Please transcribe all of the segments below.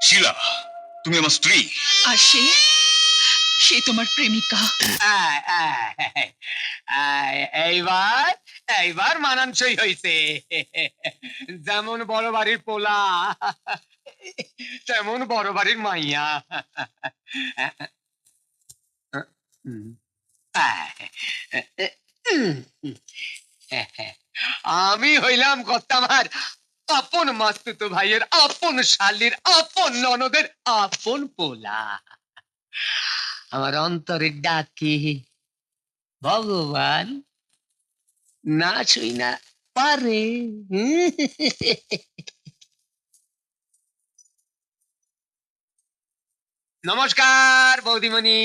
শিলা, তুমি আমার স্ত্রী। আর সে সে তোমার প্রেমিকা। এইবার এইবার মানানসই হয়েছে। যেমন বড় বাড়ির পোলা তেমন বড় বাড়ির মাইয়া। আমি হইলাম কর্তামার আপন মাস্তুতো ভাইয়ের আপন শালির আপন ননদের আপন পোলা। আমার অন্তরের ডাকি ভগবান না ছুই না পারে। নমস্কার বৌদিমণি,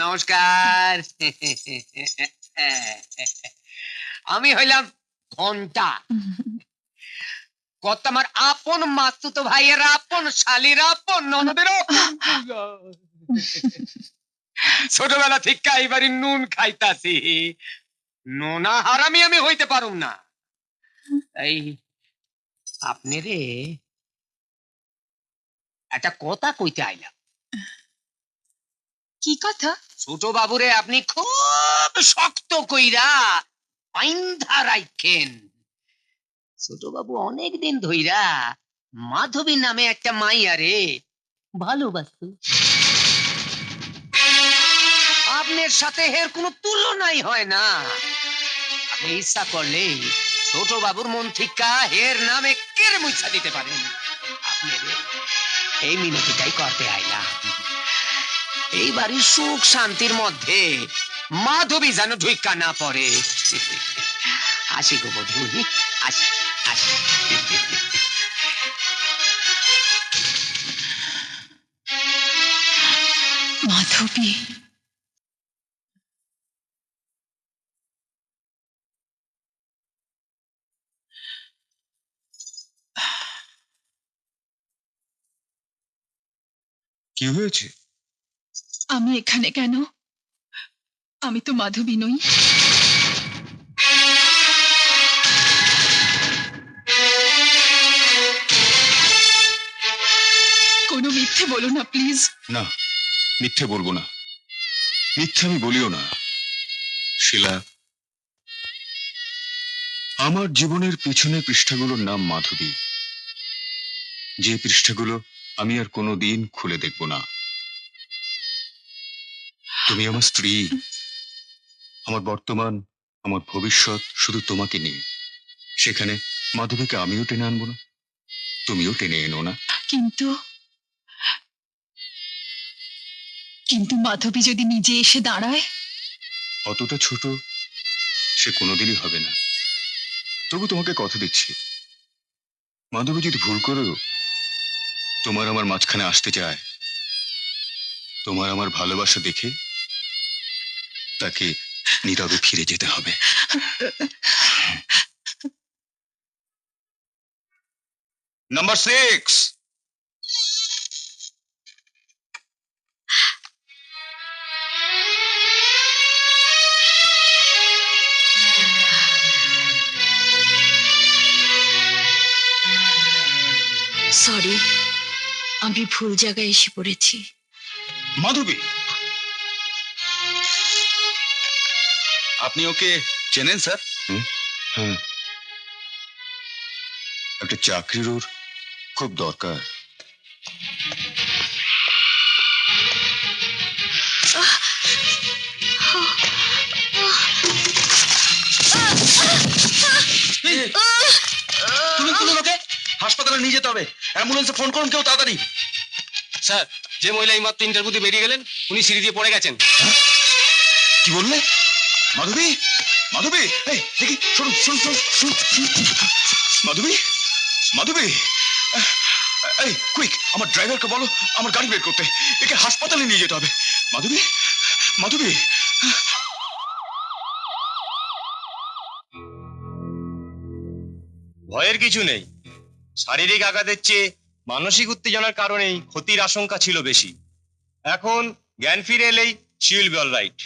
নমস্কার। আমি হইলাম ঘন্টা, কর্তামার আপন মাস্তুতো ভাইয়ের আপন শালির আপন ননদের আপন পোলা। ছোটবেলা থেকে এইবারই নুন খাইতাছি, নোনা হারামি আমি হইতে পারুম না। এই আপনি রে একটা কথা কইতে আইলাম। কি কথা? ছোট বাবুরে আপনি খুব শক্ত কইরা বাইন্ধা রাখেন। ছোট বাবু অনেক দিন ধইরা মাধবী নামে একটা মাইয়ারে ভালোবাসত। আপনার সাথে এর কোনো তুলনাই হয় না। আপনি ইচ্ছা করলে ছোট বাবুর মন ঠিকা হের নামে কেড়ে মুছা দিতে পারেন। আপনি এই মিনতিটাই করতে আইলাম। এই বাড়ির সুখ শান্তির মধ্যে মাধবী যেন ঢুইকা না পড়ে। আসি গো বধূ, আসি আসি। মাধবী, কি হয়েছে? আমি এখানে কেন? আমি তো মাধবী নই। কোনো মিথ্যে বলো না প্লিজ। না, মিথ্যে বলবো না, মিথ্যে আমি বলিও না। শিলা, আমার জীবনের পিছনের পৃষ্ঠাগুলোর নাম মাধবী, যে পৃষ্ঠাগুলো আমি আর কোনোদিন খুলে দেখব না। তুমি আমার স্ত্রী, আমার বর্তমান, আমার ভবিষ্যৎ শুধু তোমাকে নিয়ে। সেখানে মাধবীকে আমিও টেনে আনবো না, তুমিও টেনে এনো না। কিন্তু কিন্তু মাধবী যদি নিজে এসে দাঁড়ায়? অতটা ছোট সে কোনোদিনই হবে না। তবু তোমাকে কথা দিচ্ছি, মাধবী যদি ভুল করেও তোমার আমার মাঝখানে আসতে চায়, তোমার আমার ভালোবাসা দেখে তাকে নীরবে ফিরে যেতে হবে। নাম্বার 6। সরি, আমি ভুল জায়গায় এসে পড়েছি। মাধবী, আপনি ওকে চেনেন স্যার? হ্যাঁ, একটা চাকরির ওর খুব দরকার। তুমি তুলুন ওকে, হাসপাতালে নিয়ে যেতে হবে। অ্যাম্বুলেন্সে ফোন করুন কেউ তাড়াতাড়ি। স্যার, যে মহিলা এইমাত্র ইন্টারভিউ দিয়ে বেরিয়ে গেলেন উনি সিঁড়ি দিয়ে পড়ে গেছেন। কি বললে? মাধবী, মাধবী, এই দেখি, শুনুন শুনুন শুনুন শুনুন। মাধবী, মাধবী, এই কুইক, আমার ড্রাইভারকে বলো আমার গাড়ি বের করতে, একে হাসপাতালে নিয়ে যেতে হবে। মাধবী, মাধবী। ভয়ের কিছু নেই, শারীরিক আঘাতের চেয়ে মানসিক উত্তেজনার কারণেই ক্ষতির আশঙ্কা ছিল বেশি। এখন জ্ঞান ফিরে এলেই she will be all right.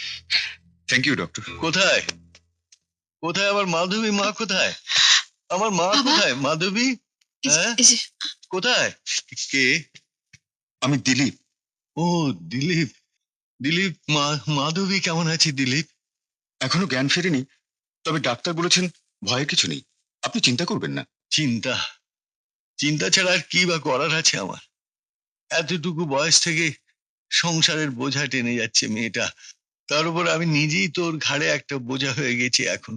Thank you doctor. কোথায় কোথায় আমার মাধবী মা? কোথায় আমার মা? বাবা। কোথায় মাধবী? হ্যাঁ? এই যে, কোথায়? কে? আমি দিলীপ। ও, দিলীপ। দিলীপ, মাধবী কেমন আছে দিলীপ? এখনো জ্ঞান ফেরেনি, তবে ডাক্তার বলেছেন ভয়ের কিছু নেই, আপনি চিন্তা করবেন না। চিন্তা? চিন্তা ছাড়া আর কি বা করার আছে আমার? এতটুকু বয়স থেকে সংসারের বোঝা টেনে যাচ্ছে মেয়েটা, তার উপর আমি নিজেই তোর ঘাড়ে একটা বোঝা হয়ে গেছি এখন।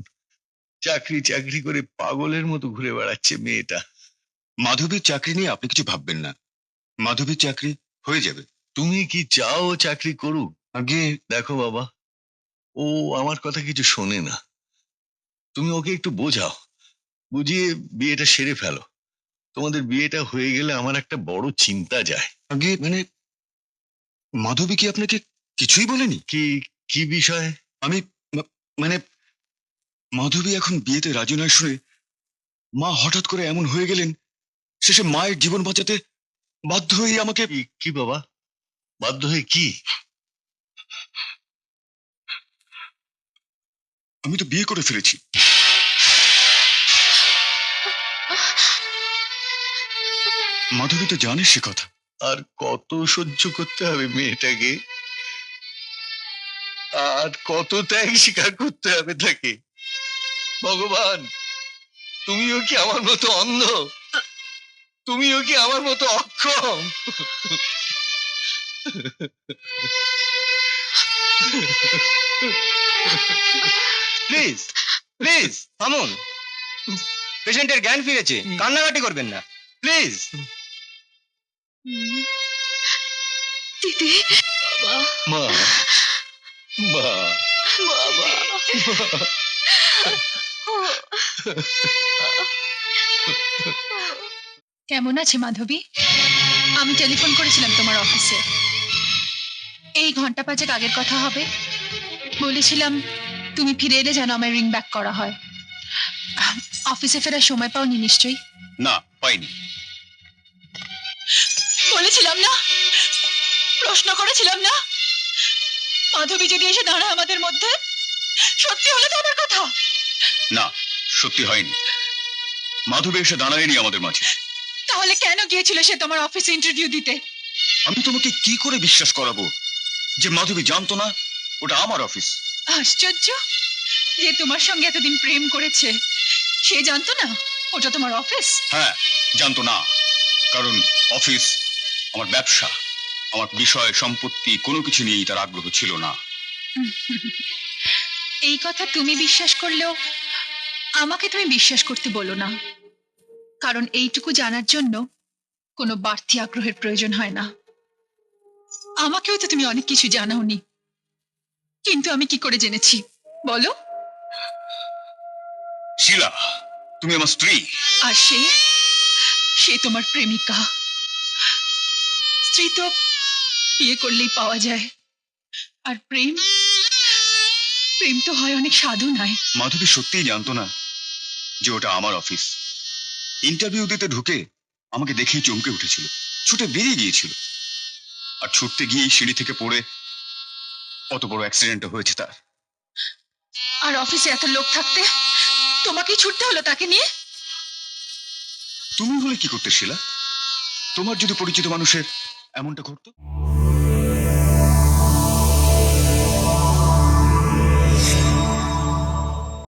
চাকরি চাকরি করে পাগলের মতো ঘুরে বেড়াচ্ছে মেয়েটা। মাধবীর চাকরি নিয়ে আপনি কিছু ভাববেন না, মাধবীর চাকরি হয়ে যাবে। তুমি কি চাও ও চাকরি করুক? আগে দেখো বাবা, ও আমার কথা কিছু শোনে না। তুমি ওকে একটু বোঝাও, বুঝিয়ে বিয়েটা সেরে ফেলো। তোমাদের বিয়েটা হয়ে গেলে আমার একটা বড় চিন্তা যায়। আগে মানে মাধবী কি আপনাকে কিছুই বলেনি? কি? কি বিষয়? আমি মানে মাধবী এখন বিয়েতে রাজি নয় শুনে মা হঠাৎ করে এমন হয়ে গেলেন, শেষে মায়ের জীবন বাঁচাতে বাধ্য হয়ে আমাকে। কি বাবা, বাধ্য হয়ে কি? আমি তো বিয়ে করে ফেলেছি। মাধবী তো জানে সে কথা। আর কত সহ্য করতে হবে মেয়েটাকে? আর কত ত্যাগ স্বীকার করতে হবে তাকে? ভগবান, তুমিও কি আমার মতো অন্ধ? তুমিও কি আমার মতো অক্ষম? প্লিজ প্লিজ থামুন, পেশেন্টের জ্ঞান ফিরেছে, কান্নাকাটি করবেন না প্লিজ। দিদি, বাবা, মা, মা, বাবা। কেমন আছে মাধবী? আমি টেলিফোন করেছিলাম তোমার অফিসে, এই ঘন্টা পাঁচেক আগের কথা হবে। বলেছিলাম তুমি ফিরে এলে যেন আমার রিং ব্যাক করা হয়। অফিসে ফেরার সময় পাওনি নিশ্চয়ই? না, পাইনি। বলেছিলাম না, প্রশ্ন করেছিলাম না, মাধবী যদি এসে দাঁড়ায় আমাদের মধ্যে, সত্যি হলো তো আমার কথা? না, সত্যি হয়নি। মাধবী এসে দাঁড়ায়নি আমাদের মাঝে। তাহলে কেন গিয়েছিল সে তোমার অফিসে ইন্টারভিউ দিতে? আমি তোমাকে কি করে বিশ্বাস করাবো যে মাধবী জানতো না ওটা আমার অফিস? আশ্চর্য, যে তোমার সঙ্গে এতদিন প্রেম করেছে সে জানতো না ওটা তোমার অফিস? হ্যাঁ, জানতো না, কারণ অফিস আমার ব্যবসা, আমার বিষয় সম্পত্তি কোনো কিছু নিয়েই তার আগ্রহ ছিল না। এই কথা তুমি বিশ্বাস করলেও আমাকে তুমি বিশ্বাস করতে বলো না, কারণ এইটুকু জানার জন্য কোনো বাড়তি আগ্রহের প্রয়োজন হয় না। আমাকেও তো তুমি অনেক কিছু জানাওনি, কিন্তু আমি কি করে জেনেছি বলো? শিলা, তুমি আমার স্ত্রী। আর সে সে তোমার প্রেমিকা। স্ত্রী তো বিয়ে করলেই পাওয়া যায়, আর প্রেম প্রেম তো হয় অনেক সাধনায়। মাধবী সত্যিই জানতো না যে ওটা আমার অফিস। ইন্টারভিউ দিতে ঢুকে আমাকে দেখেই চমকে উঠেছিল, ছুটে বেরিয়ে গিয়েছিল। আর ছুটতে গিয়েই সিঁড়ি থেকে পড়ে কত বড় অ্যাক্সিডেন্ট হয়েছে তার। আর অফিসে এত লোক থাকতে তোমাকেই ছুটতে হলো তাকে নিয়ে? তুমি হলে কি করতে শিলা? তোমার যদি পরিচিত মানুষের এমনটা ঘটতো?